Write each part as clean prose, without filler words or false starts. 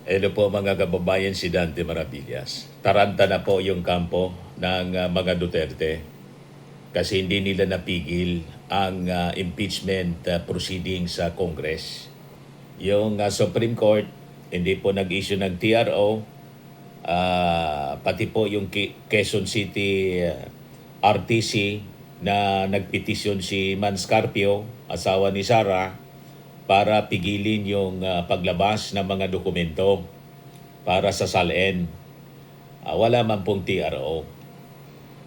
Hello po mga kababayan, si Dante Maravillas. Taranta na po yung kampo ng mga Duterte kasi hindi nila napigil ang impeachment proceeding sa Congress. Yung Supreme Court hindi po nag-issue ng TRO, pati po yung Quezon City RTC na nagpetisyon si Manscarpio, asawa ni Sara, para pigilin yung paglabas ng mga dokumento para sa SALN. Wala man pong TRO.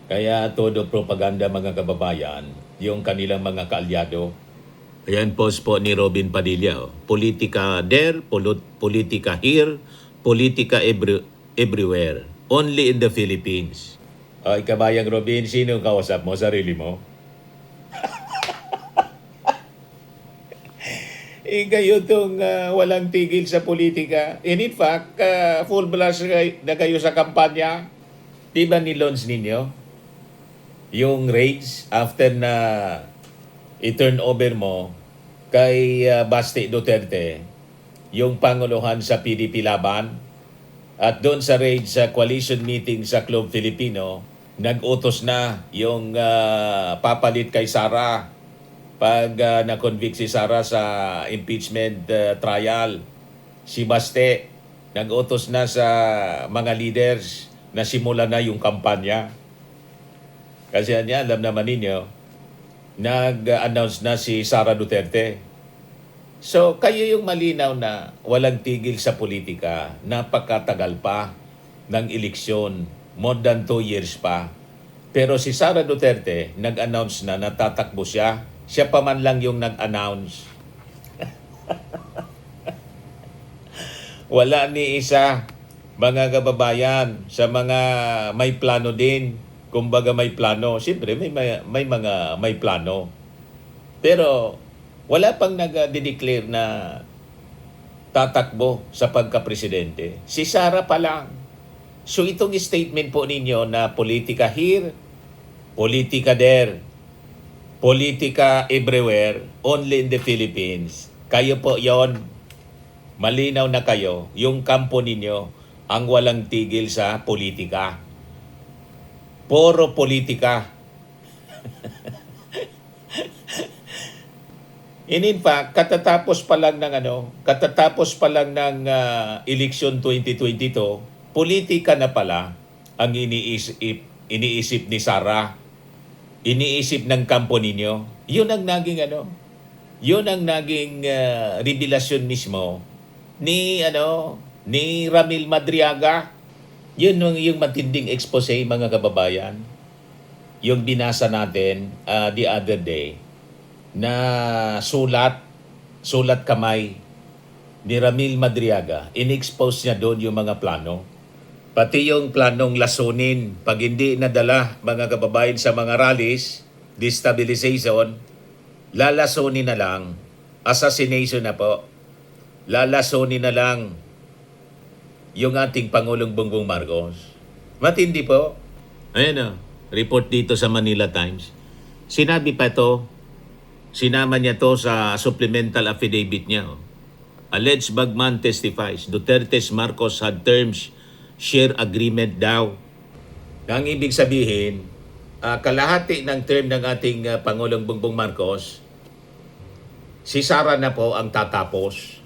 Kaya todo propaganda mga kababayan, yung kanilang mga kaalyado. Ayan post po ni Robin Padilla. Politika there, politika here, politika everywhere. Only in the Philippines. Ay, kabayang Robin, sino kausap mo? Sarili mo? Kayo itong walang tigil sa politika. And in fact, full blast na kayo sa kampanya. Di ba ni-launch ninyo yung raids after na i-turn over mo kay Basti Duterte yung panguluhan sa PDP Laban? At doon sa raid sa coalition meeting sa Club Filipino, nag-utos na yung papalit kay Sara pag na-convict si Sara sa impeachment trial. Si Baste nag-utos na sa mga leaders na simulan na yung kampanya. Kasi alam naman ninyo, nag-announce na si Sara Duterte. So kayo yung malinaw na walang tigil sa politika, napakatagal pa ng eleksyon, more than 2 years pa. Pero si Sara Duterte nag-announce na natatakbo siya. Siya pa man lang yung nag-announce. Wala ni isa, mga kababayan, sa mga may plano din. Kumbaga may plano. Siyempre may plano. Pero wala pang nag-declare na tatakbo sa pagka-presidente. Si Sara pa lang. So itong statement po ninyo na politika here, politika there, politika everywhere, only in the Philippines. Kayo po yon, malinaw na kayo, yung kampo ninyo ang walang tigil sa politika. Puro politika. And in fact, katatapos pa lang ng election 2022, politika na pala ang iniisip ni Sara. Iniisip ng kampo ninyo. Yun ang naging revelasyon mismo ni Ramil Madriaga. Yun yung matinding expose, mga kababayan. Yung binasa natin the other day na sulat kamay ni Ramil Madriaga. In-expose niya doon yung mga plano. Pati yung planong lasunin, pag hindi nadala mga kababayan sa mga rallies, destabilization, lalasunin na lang, assassination na po, lalasunin na lang yung ating Pangulong Bongbong Marcos. Matindi po. Ayan report dito sa Manila Times. Sinabi pa ito, sinama niya to sa supplemental affidavit niya. Alleged bagman testifies, Duterte's Marcos had terms share agreement daw. Ang ibig sabihin, kalahati ng term ng ating Pangulong Bongbong Marcos, si Sara na po ang tatapos.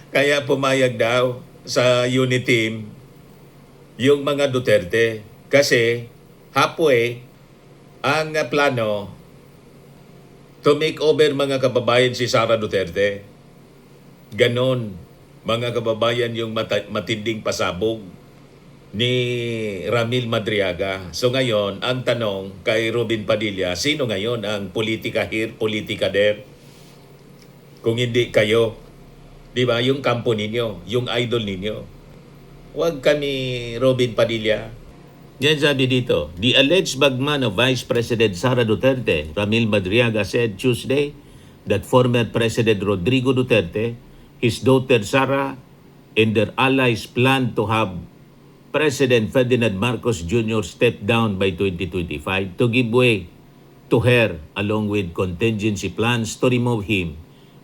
Kaya pumayag daw sa unit team yung mga Duterte. Kasi halfway ang plano to make over mga kababayan si Sara Duterte. Ganon, mga kababayan, yung matinding pasabog ni Ramil Madriaga. So ngayon, ang tanong kay Robin Padilla, sino ngayon ang politika here, politika there? Kung hindi kayo, di ba, yung kampo ninyo, yung idol ninyo. Huwag kami, Robin Padilla. Yan sabi dito, the alleged bagman of Vice President Sara Duterte, Ramil Madriaga, said Tuesday that former President Rodrigo Duterte, his daughter Sara, and their allies plan to have President Ferdinand Marcos Jr. step down by 2025 to give way to her along with contingency plans to remove him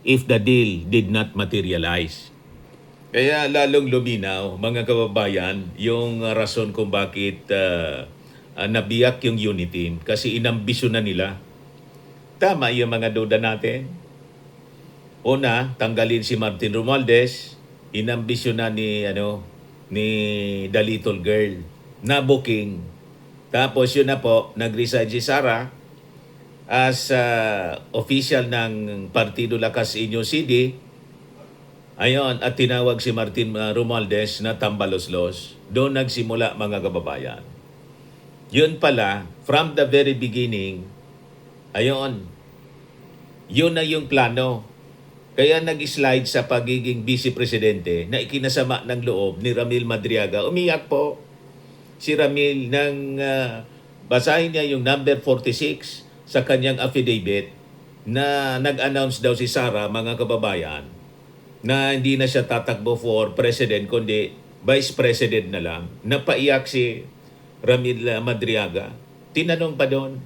if the deal did not materialize. Kaya lalong luminaw, mga kababayan, yung rason kung bakit nabiyak yung Uniteam kasi inambisyon na nila. Tama yung mga duda natin. Una, tanggalin si Martin Romualdez, inambisyon na ni The Little Girl na booking. Tapos yun na po, nag-resign si Sara as official ng Partido Lakas Inyo CD. Ayon, at tinawag si Martin Romualdez na tambaloslos. Doon nagsimula, mga kababayan. Yun pala, from the very beginning, ayon, yun na yung plano. Kaya nag-slide sa pagiging vice-presidente na ikinasama ng loob ni Ramil Madriaga. Umiyak po si Ramil nang basahin niya yung number 46 sa kanyang affidavit na nag-announce daw si Sara, mga kababayan, na hindi na siya tatakbo for president kundi vice president na lang. Napaiyak si Ramil Madriaga. Tinanong pa doon,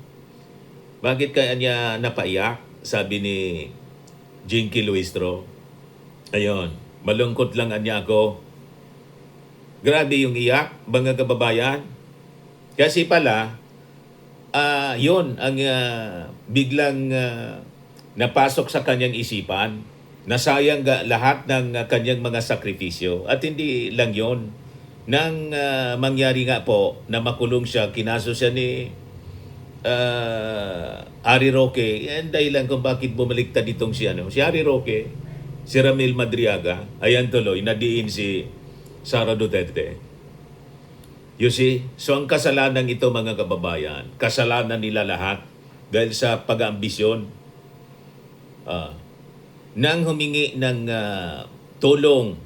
bakit kaya niya napaiyak? Sabi ni Jinky Luistro. Ayun, malungkot lang anya ako. Grabe yung iyak, mga kababayan. Kasi pala, yun ang biglang napasok sa kanyang isipan. Nasayang lahat ng kanyang mga sakripisyo. At hindi lang yon, nang mangyari nga po na makulong siya, kinaso siya ni Harry Roque. Yan dahilan kung bakit bumaliktad itong si Harry Roque, si Ramil Madriaga. Ayan tuloy, nadiin si Sara Duterte. You see? So ang kasalanan ito, mga kababayan, kasalanan nila lahat dahil sa pag-aambisyon. Nang humingi ng tulong,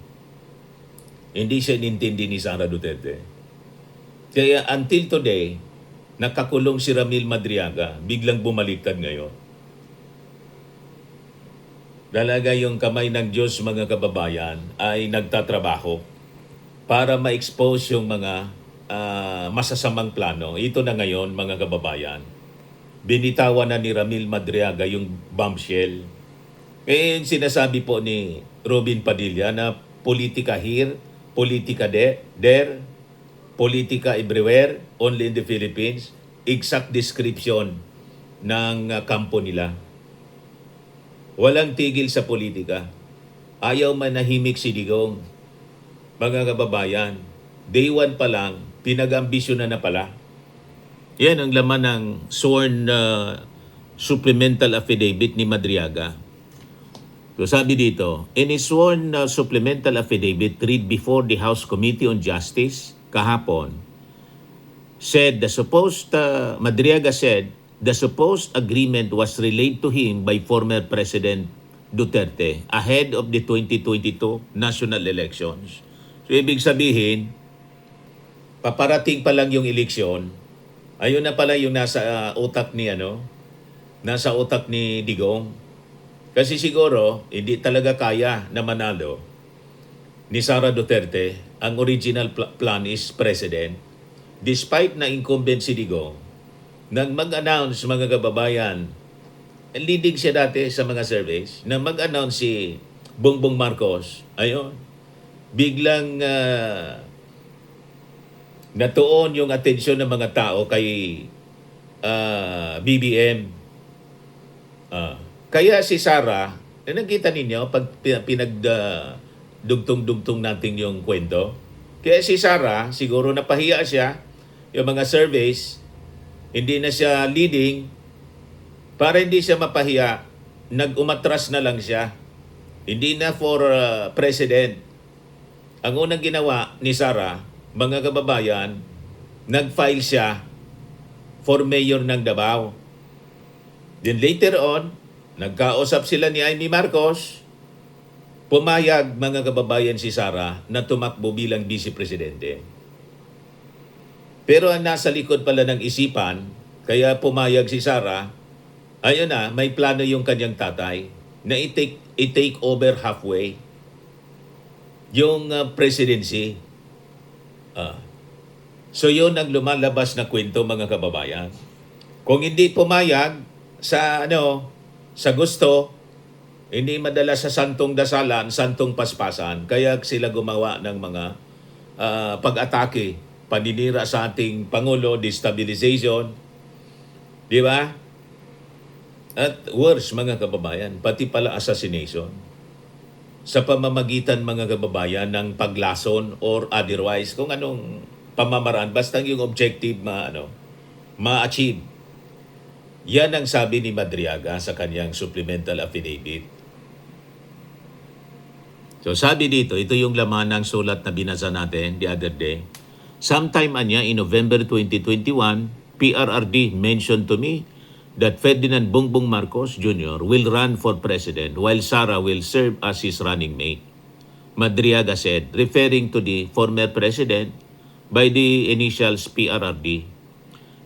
hindi siya inintindi ni Sara Duterte. Kaya until today, nakakulong si Ramil Madriaga, biglang bumaliktad ngayon. Talaga yung kamay ng Diyos, mga kababayan, ay nagtatrabaho para ma-expose yung mga masasamang plano. Ito na ngayon, mga kababayan. Binitawan na ni Ramil Madriaga yung bombshell. Kaya sinasabi po ni Robin Padilla na politika here, politika there, politika everywhere, only in the Philippines. Exact description ng kampo nila. Walang tigil sa politika. Ayaw manahimik si Digong. Mga kababayan, day 1 pa lang, pinag-ambisyon na pala. Yan ang laman ng sworn supplemental affidavit ni Madriaga. So sabi dito, in his sworn supplemental affidavit read before the House Committee on Justice kahapon, said Madriaga said the supposed agreement was relayed to him by former President Duterte ahead of the 2022 national elections. So ibig sabihin, paparating pa lang yung eleksyon, ayun na pala yung nasa utak ni Digong. Kasi siguro, hindi talaga kaya na manalo ni Sara Duterte. Ang original plan is president. Despite na incumbent si Digong, nang mag-announce, mga kababayan, leading siya dati sa mga surveys, nang mag-announce si Bongbong Marcos, ayun, biglang natuon yung atensyon ng mga tao kay BBM. Kaya si Sara, nakita ninyo pag pinagdugtong-dugtong natin yung kwento, kaya si Sara, siguro napahiya siya, yung mga surveys, hindi na siya leading, para hindi siya mapahiya, nag-umatras na lang siya. Hindi na for president. Ang unang ginawa ni Sara, mga kababayan, nag-file siya for mayor ng Davao. Then later on, nagkausap sila ni Amy Marcos, pumayag, mga kababayan, si Sara na tumakbo bilang vice-presidente. Pero ang nasa likod pala ng isipan, kaya pumayag si Sara, ayun na, may plano yung kanyang tatay na i-take over halfway yung presidency. So yun ang lumalabas na kwento, mga kababayan. Kung hindi pumayag sa gusto, Hindi madala sa santong dasalan, santong paspasan. Kaya sila gumawa ng mga pag-atake, paninira sa ating Pangulo, destabilization, di ba? At worse, mga kababayan, pati pala assassination. Sa pamamagitan, mga kababayan, ng paglason or otherwise, kung anong pamamaraan, basta yung objective ma-achieve. Yan ang sabi ni Madriaga sa kanyang supplemental affidavit. So sabi dito, ito yung laman ng sulat na binasa natin the other day. Sometime in November 2021, PRRD mentioned to me that Ferdinand Bongbong Marcos Jr. will run for president while Sara will serve as his running mate. Madriaga said, referring to the former president by the initials PRRD.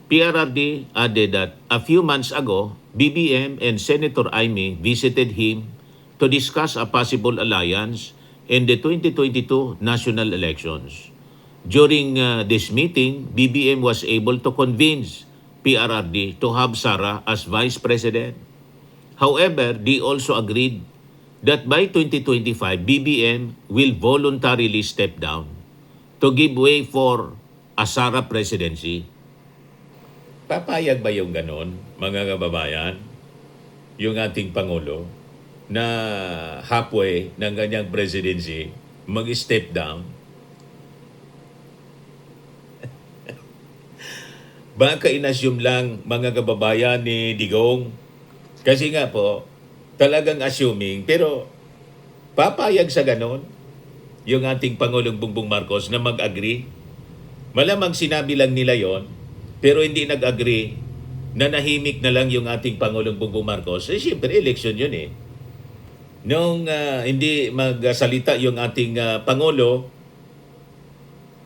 PRRD added that a few months ago, BBM and Senator Aimee visited him to discuss a possible alliance in the 2022 national elections. During this meeting, BBM was able to convince PRRD to have Sara as vice president. However, they also agreed that by 2025, BBM will voluntarily step down to give way for a Sara presidency. Papayag ba yung ganon, mga kababayan? Yung ating Pangulo na halfway ng kanyang presidency mag-step down? Baka inassume lang, mga kababayan, ni Digong. Kasi nga po, talagang assuming, pero papayag sa ganon yung ating Pangulong Bongbong Marcos na mag-agree. Malamang sinabi lang nila yon, pero hindi nag-agree, na nahimik na lang yung ating Pangulong Bongbong Marcos. Siyempre, election yun eh. Nung hindi magsalita yung ating Pangulo,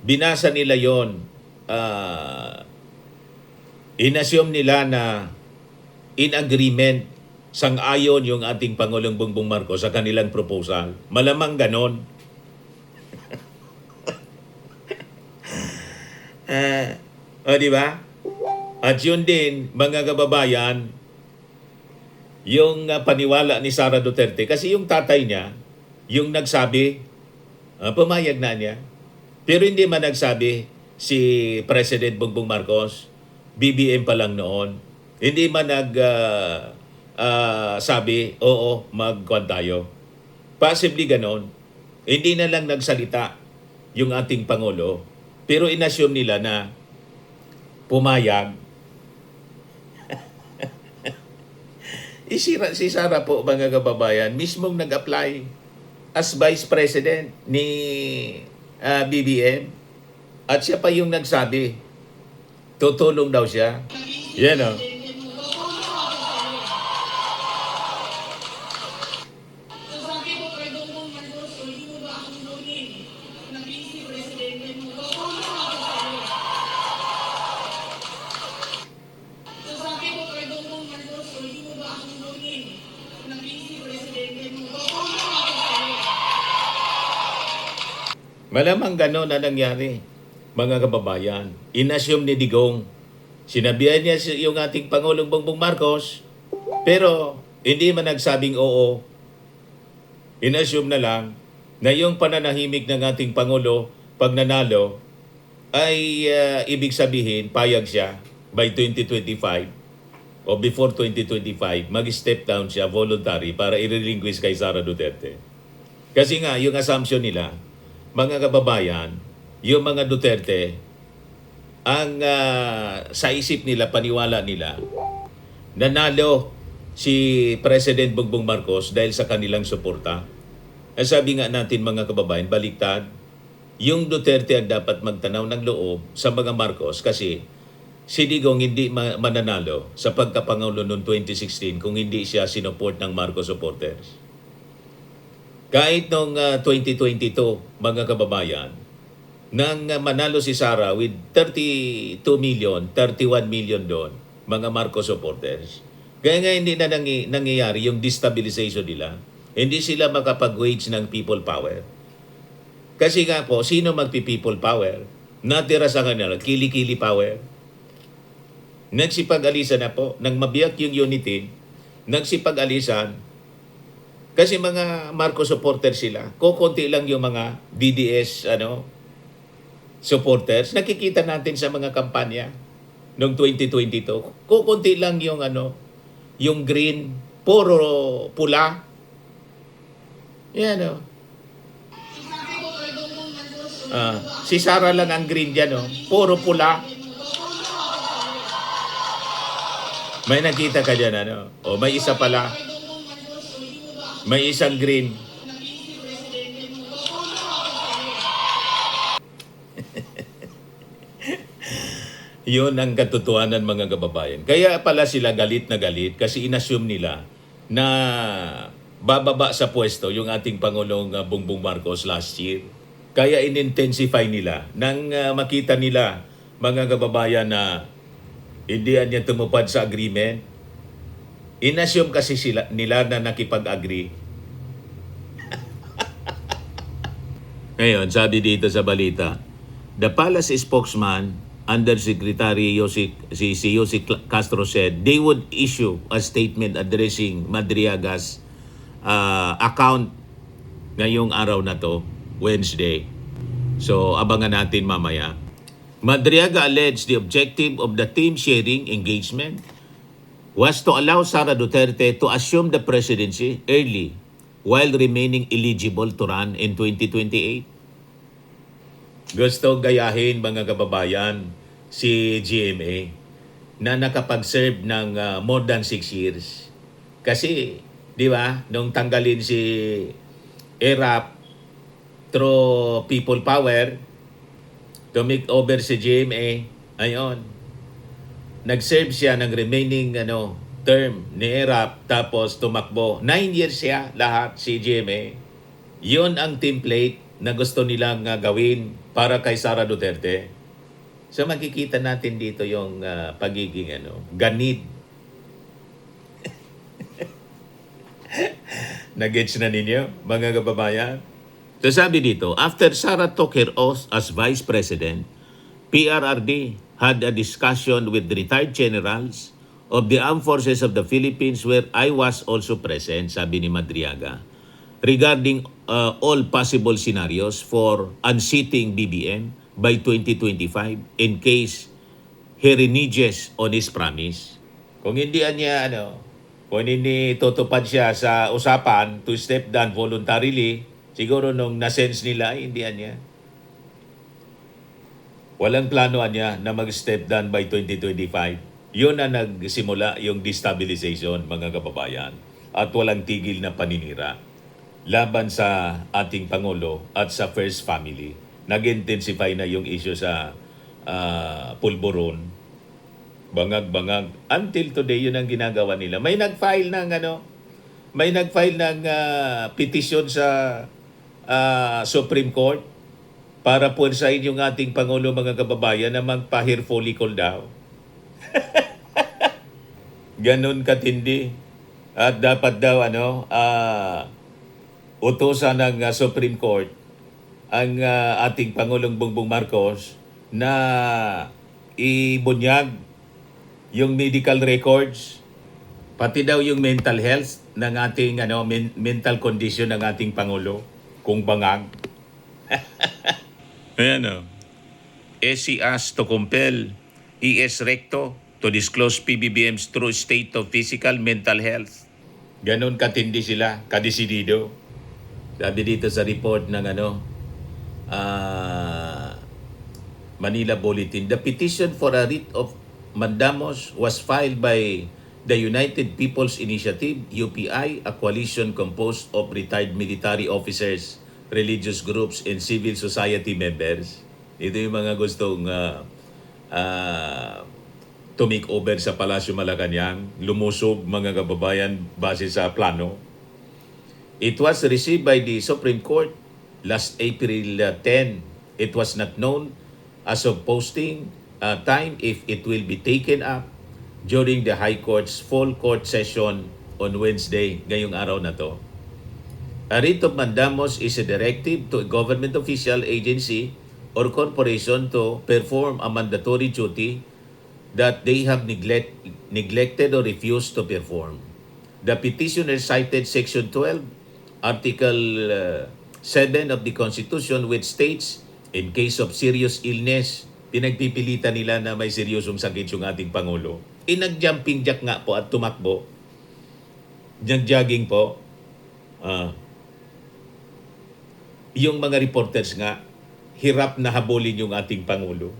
binasa nila yon, inassume nila na in agreement, sang-ayon yung ating Pangulong Bongbong Marcos sa kanilang proposal. Malamang ganon. Di ba? At yun din, mga kababayan, yung paniwala ni Sara Duterte. Kasi yung tatay niya, yung nagsabi, pumayag na niya. Pero hindi man nagsabi si President Bongbong Marcos, BBM pa lang noon. Hindi man sabi, oo, magkuhan tayo. Possibly ganon. Hindi na lang nagsalita yung ating Pangulo. Pero inassume nila na pumayag. Si Sara po, mga kababayan, mismong nag-apply as Vice President ni BBM. At siya pa yung nagsabi, tutulong daw siya. Yan o. Malamang gano'n na nangyari, mga kababayan. Inassume ni Digong. Sinabihan niya yung ating Pangulong Bongbong Marcos, pero hindi man nagsabing oo. Inassume na lang na yung pananahimik ng ating Pangulo pag nanalo ay ibig sabihin payag siya by 2025 o before 2025, mag-step down siya voluntary para i-relinquish kay Sara Duterte. Kasi nga, yung assumption nila, mga kababayan, yung mga Duterte, ang sa isip nila, paniwala nila, nanalo si President Bongbong Marcos dahil sa kanilang suporta. Sabi nga natin, mga kababayan, baliktad, yung Duterte ang dapat magtanaw ng loob sa mga Marcos kasi si Digong hindi mananalo sa pagkapangulo noong 2016 kung hindi siya sinuport ng Marcos supporters. Kahit noong 2022, mga kababayan, nang manalo si Sara with 32 million, 31 million doon, mga Marcos supporters. Kaya nga hindi na nangyayari yung destabilization nila. Hindi sila makapag-wage ng people power. Kasi nga po, sino magpi-people power? Natira sa kanila, kili-kili power. Nagsipag-alisan na po, nang mabiyak yung unity, nagsipag-alisan, Kasi mga Marcos supporters sila. Kukunti lang yung mga DDS supporters. Nakikita natin sa mga kampanya noong 2022. Kukunti lang yung green, puro pula. Yan si Sara lang ang green diyan puro pula. May nakita ka diyan may isa pala. May isang green. Yun ang katotohanan mga kababayan. Kaya pala sila galit na galit kasi inassume nila na bababa sa pwesto yung ating Pangulong Bongbong Marcos last year. Kaya in-intensify nila nang makita nila mga kababayan na hindi niya tumupad sa agreement. Inassume kasi nila na nakipag-agree. Ngayon, sabi dito sa balita, the palace spokesman Undersecretary si Yossi Castro said they would issue a statement addressing Madriaga's account ngayong araw na to, Wednesday. So, abangan natin mamaya. Madriaga alleged the objective of the team sharing engagement was to allow Sara Duterte to assume the presidency early while remaining eligible to run in 2028. Gusto gayahin mga kababayan si GMA na nakapag-serve ng more than 6 years. Kasi, di ba, nung tanggalin si ERAP through people power to make over si GMA, ayon, nag-serve siya ng remaining term ni ERAP tapos tumakbo. 9 years siya lahat si GMA. Yun ang template na gusto nilang gawin para kay Sara Duterte. So makikita natin dito yung pagiging ganid. Nag-gets na ninyo, mga kababayan? So sabi dito, after Sara took her oath as Vice President, PRRD had a discussion with the retired generals of the Armed Forces of the Philippines where I was also present, sabi ni Madriaga, regarding all possible scenarios for unseating BBM by 2025 in case he reneges on his promise. Kung hindi niya kung hindi tutupad siya sa usapan to step down voluntarily, siguro nung na-sense nila, hindi niya. Walang plano niya na mag-step down by 2025. Yun na nagsimula yung destabilization, mga kababayan. At walang tigil na paninira laban sa ating Pangulo at sa First Family. Nag-intensify na yung issue sa pulburon, bangag-bangag. Until today, yun ang ginagawa nila. May nag-file ng petition sa Supreme Court para puwersahin yung ating Pangulo, mga kababayan, na magpa-hair follicle daw. Ganon katindi. At dapat daw utosan ng Supreme Court ang ating Pangulong Bongbong Marcos na ibunyag yung medical records, pati daw yung mental health ng ating mental condition ng ating Pangulo kung bangag. Ayan SC asked to compel ES Recto to disclose PBBM's true state of physical mental health. Ganon katindi sila, kadesidido. Sabi dito sa report ng Manila Bulletin, the petition for a writ of mandamus was filed by the United People's Initiative, UPI, a coalition composed of retired military officers, religious groups, and civil society members. Ito yung mga gustong to make over sa Palasyo Malacanang, lumusog, mga kababayan, base sa plano. It was received by the Supreme Court last April 10. It was not known as of posting time if it will be taken up during the High Court's full court session on Wednesday, ngayong araw na to. A writ of mandamus is a directive to a government official, agency, or corporation to perform a mandatory duty that they have neglected or refused to perform. The petitioner cited Section 12 Article 7 of the Constitution, which states, in case of serious illness, pinagpipilitan nila na may seryosong sakit yung ating Pangulo. Nag-jumping jack nga po at tumakbo. Nag-jogging po. Yung mga reporters nga, hirap na habulin yung ating Pangulo.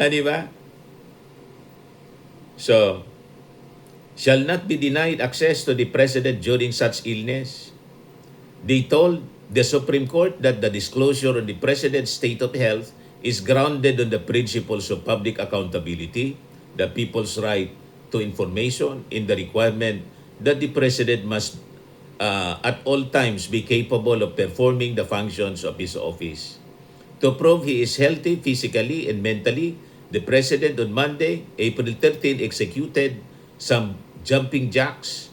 Di ba? So, shall not be denied access to the President during such illness. They told the Supreme Court that the disclosure of the President's state of health is grounded on the principles of public accountability, the people's right to information, in the requirement that the President must at all times be capable of performing the functions of his office. To prove he is healthy physically and mentally, the President on Monday, April 13, executed some jumping jacks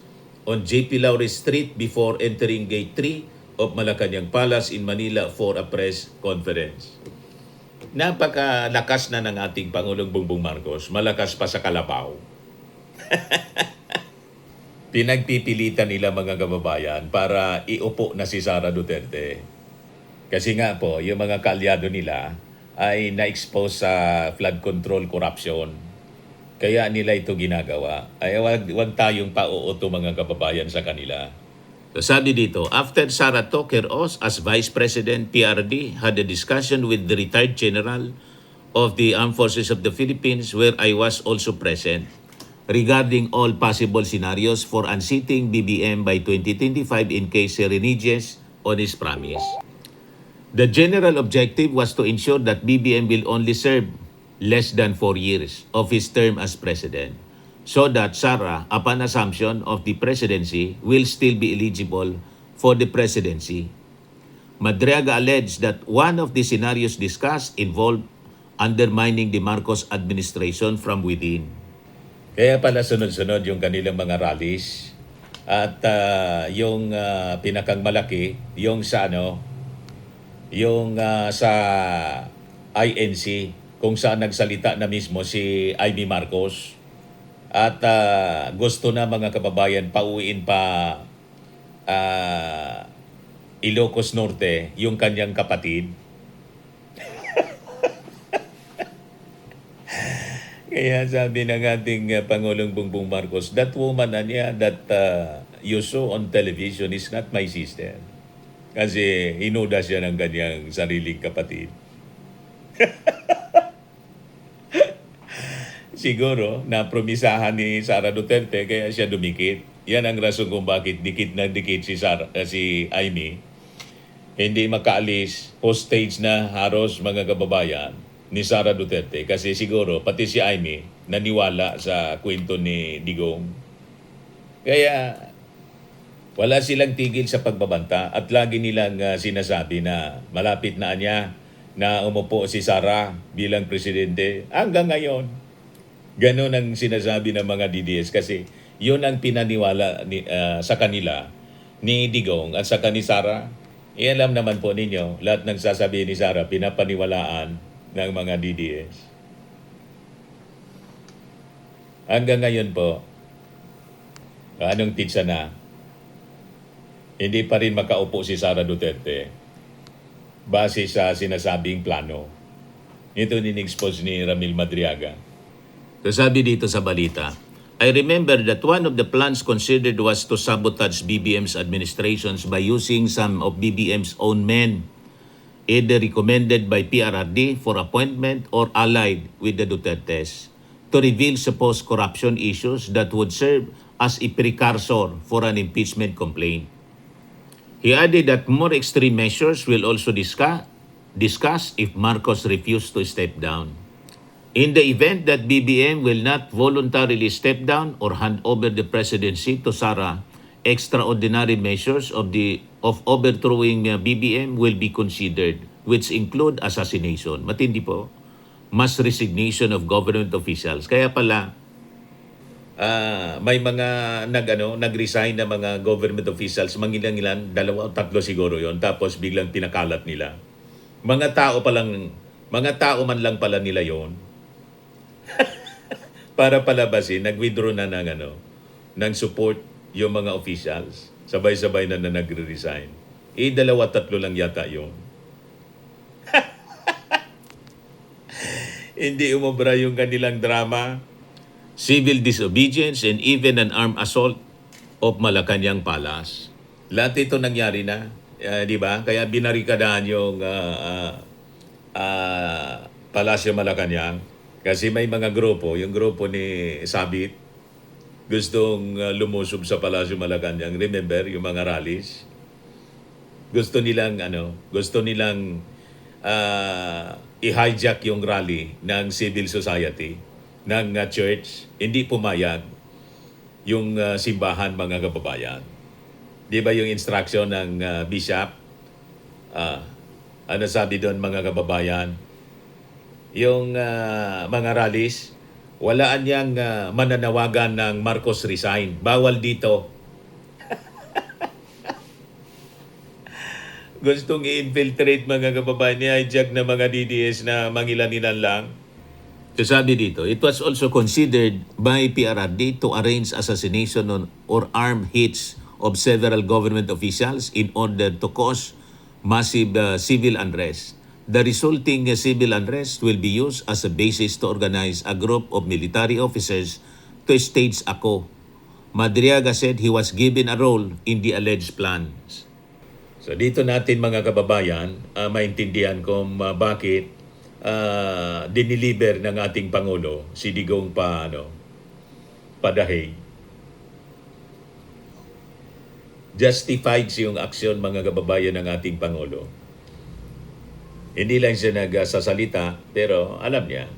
on JP Laure Street before entering Gate 3 of Malacanang Palace in Manila for a press conference. Napakalakas na ng ating Pangulong Bongbong Marcos, malakas pa sa kalabaw. Pinagpipilitan nila mga kababayan para iupo na si Sara Duterte. Kasi nga po, yung mga kaalyado nila ay na-expose sa flood control corruption. Kaya nila ito ginagawa. Ay wag tayong pauuto mga kababayan sa kanila. So sabi dito, after Sara Toker Os as Vice President, PRD had a discussion with the retired General of the Armed Forces of the Philippines, where I was also present, regarding all possible scenarios for unseating BBM by 2025 in case he reneges on his promise. The general objective was to ensure that BBM will only serve less than 4 years of his term as president, so that Sara, upon assumption of the presidency, will still be eligible for the presidency. Madriaga alleged that one of the scenarios discussed involved undermining the Marcos administration from within. Kaya pala sunod-sunod yung kanilang mga rallies at yung pinakang malaki, yung sa sa INC, kung saan nagsalita na mismo si Amy Marcos. At gusto na mga kababayan pauwiin pa Ilocos Norte yung kanyang kapatid. Kaya sabi ng ating Pangulong Bongbong Marcos, that woman that you saw on television is not my sister. Kasi hinuda siya ng kanyang sariling kapatid. Siguro, napromisahan ni Sara Duterte kaya siya dumikit. Yan ang rason kung bakit dikit na dikit si Amy. Hindi makaalis, hostage na haros mga kababayan ni Sara Duterte. Kasi siguro, pati si Amy, naniwala sa kwento ni Digong. Kaya, wala silang tigil sa pagbabanta at lagi nilang sinasabi na malapit na niya na umupo si Sara bilang presidente hanggang ngayon. Ganon ang sinasabi ng mga DDS kasi yun ang pinaniwala sa kanila ni Digong at sa ni Sara. Alam naman po ninyo, lahat ng sasabihin ni Sara pinapaniwalaan ng mga DDS. Hanggang ngayon po, anong titsa na, hindi pa rin makaupo si Sara Duterte base sa sinasabing plano. Ito in-expose ni Ramil Madriaga. So sabi dito sa balita, I remember that one of the plans considered was to sabotage BBM's administrations by using some of BBM's own men, either recommended by PRRD for appointment or allied with the Dutertes, to reveal supposed corruption issues that would serve as a precursor for an impeachment complaint. He added that more extreme measures will also discuss if Marcos refused to step down. In the event that BBM will not voluntarily step down or hand over the presidency to Sara, extraordinary measures of overthrowing BBM will be considered, which include assassination. Matindi po. Mass resignation of government officials. Kaya pala, may mga nag-resign na mga government officials, mangilan-ilan, 2 o 3 siguro yon, tapos biglang pinakalat nila. Mga tao man lang pala nila yon. Para palabasin, nag-withdraw na ng support yung mga officials. Sabay-sabay na nagre-resign. Dalawa, tatlo lang yata yun. Hindi umobra yung kanilang drama. Civil disobedience and even an armed assault of Malacanang Palace. Lahat ito nangyari na, di ba? Kaya binarikadahan yung Palasyo Malacanang. Kasi may mga grupo, yung grupo ni Sabit, gustong lumusob sa Palasyo Malacanang. Remember, yung mga rallies? Gusto nilang i-hijack yung rally ng civil society, ng church. Hindi pumayag yung simbahan, mga kababayan. Di ba yung instruction ng bishop? Ano sabi doon, mga kababayan? Yung mga rallies, walaan niyang mananawagan ng Marcos resign. Bawal dito. Gustong i-infiltrate, mga kababayan, i-hijack na mga DDS na mangilan-ilan lang. So sabi dito, it was also considered by PRRD to arrange assassination or armed hits of several government officials in order to cause massive civil unrest. The resulting civil unrest will be used as a basis to organize a group of military officers to stage a coup. Madriaga said he was given a role in the alleged plans. So dito natin, mga kababayan, maintindihan kung bakit diniliber ng ating Pangulo si Digong Padahig. Justified yung aksyon, mga kababayan, ng ating Pangulo. Hindi lang siya nagsasalita, pero alam niya.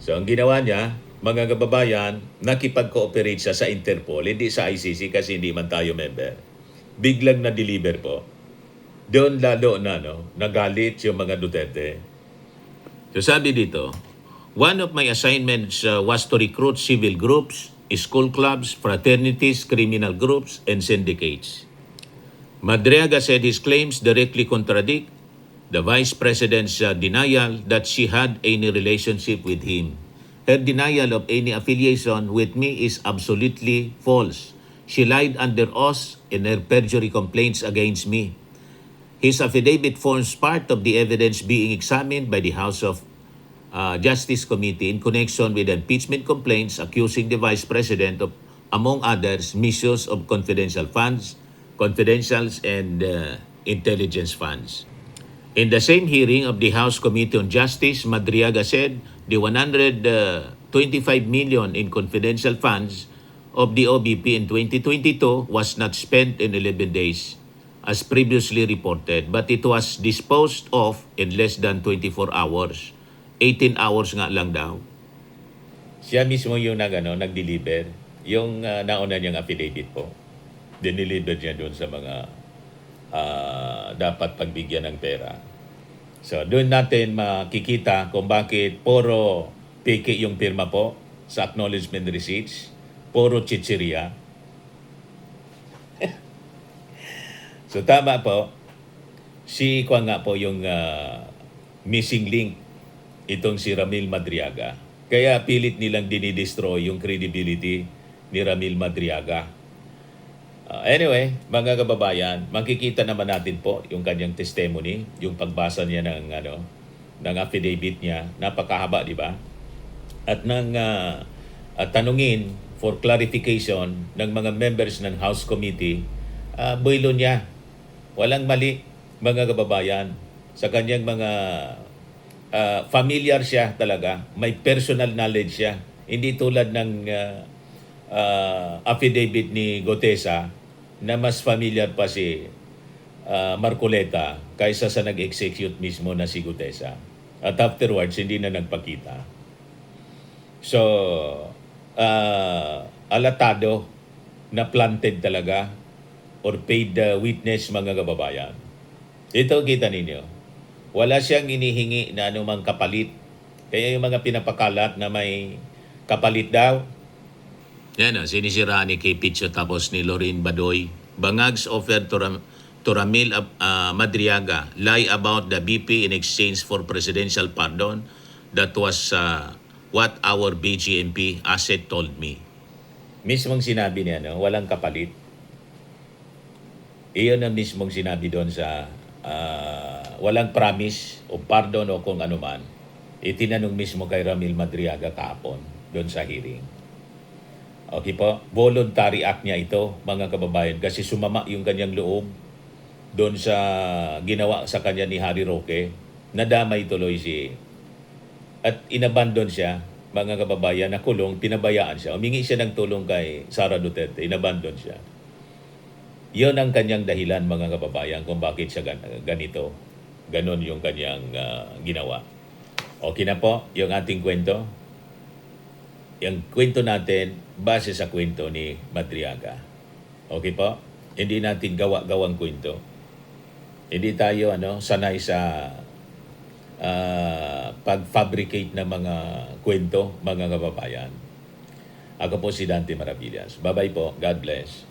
So ang ginawa niya, mga kababayan, nakipag-cooperate siya sa Interpol, hindi sa ICC kasi hindi man tayo member. Biglang na-deliver po. Doon lalo na nagalit yung mga Duterte. So sabi dito, one of my assignments was to recruit civil groups, school clubs, fraternities, criminal groups, and syndicates. Madriaga said his claims directly contradict the Vice President's denial that she had any relationship with him. Her denial of any affiliation with me is absolutely false. She lied under oath in her perjury complaints against me. His affidavit forms part of the evidence being examined by the House of Justice Committee in connection with impeachment complaints accusing the Vice President of, among others, misuse of confidential funds, confidentials, and intelligence funds. In the same hearing of the House Committee on Justice, Madriaga said the 125 million in confidential funds of the OBP in 2022 was not spent in 11 days as previously reported, but it was disposed of in less than 24 hours. 18 hours nga lang daw. Siya mismo yung nag-deliver. Yung nauna niyang affidavit po. Dineliver niya doon sa mga dapat pagbigyan ng pera. So doon natin makikita kung bakit puro peke yung pirma po sa acknowledgement receipts. Puro chichiria. So tama po, si Kwan nga po yung missing link, itong si Ramil Madriaga. Kaya pilit nilang dinidestroy yung credibility ni Ramil Madriaga. Anyway, mga kababayan, makikita naman natin po yung kanyang testimony, yung pagbasa niya ng affidavit niya, napakahaba, di ba? At nang tanungin for clarification ng mga members ng House Committee, buwilo niya. Walang mali, mga kababayan. Sa kanyang mga familiar siya talaga. May personal knowledge siya. Hindi tulad ng affidavit ni Gotesa na mas familiar pa si Marcoleta kaysa sa nag-execute mismo na si Gotesa. At afterwards, hindi na nagpakita. So, alatado na planted talaga or paid witness, mga kababayan. Ito, kita ninyo. Wala siyang inihingi na anumang kapalit. Kaya yung mga pinapakalat na may kapalit daw. Yan sinisiraan ni Kay Picho tapos ni Lorraine Badoy. Bangag's offer to Ramil Madriaga lie about the BP in exchange for presidential pardon. That was what our BGMP asset told me. Mismong sinabi niya, no, walang kapalit. Iyon ang mismong sinabi doon sa walang promise o pardon o kung ano man. Itinanong mismo kay Ramil Madriaga kahapon doon sa hearing. Okay po, voluntary act niya ito, mga kababayan, kasi sumama yung kanyang loob doon sa ginawa sa kanya ni Harry Roque. Nadamay tuloy at inabandon siya, mga kababayan, na kulong, pinabayaan siya. Humingi siya ng tulong kay Sara Duterte, inabandon siya. Yon ang kanyang dahilan, mga kababayan, kung bakit siya ganito. Ganon yung kanyang ginawa. Okay na po yung ating kwento. Yung kwento natin, base sa kwento ni Madriaga. Okay po? Hindi natin gawa-gawang kwento. Hindi tayo sanay sa pag-fabricate ng mga kwento, mga kababayan. Ako po si Dante Maravillas. Bye-bye po. God bless.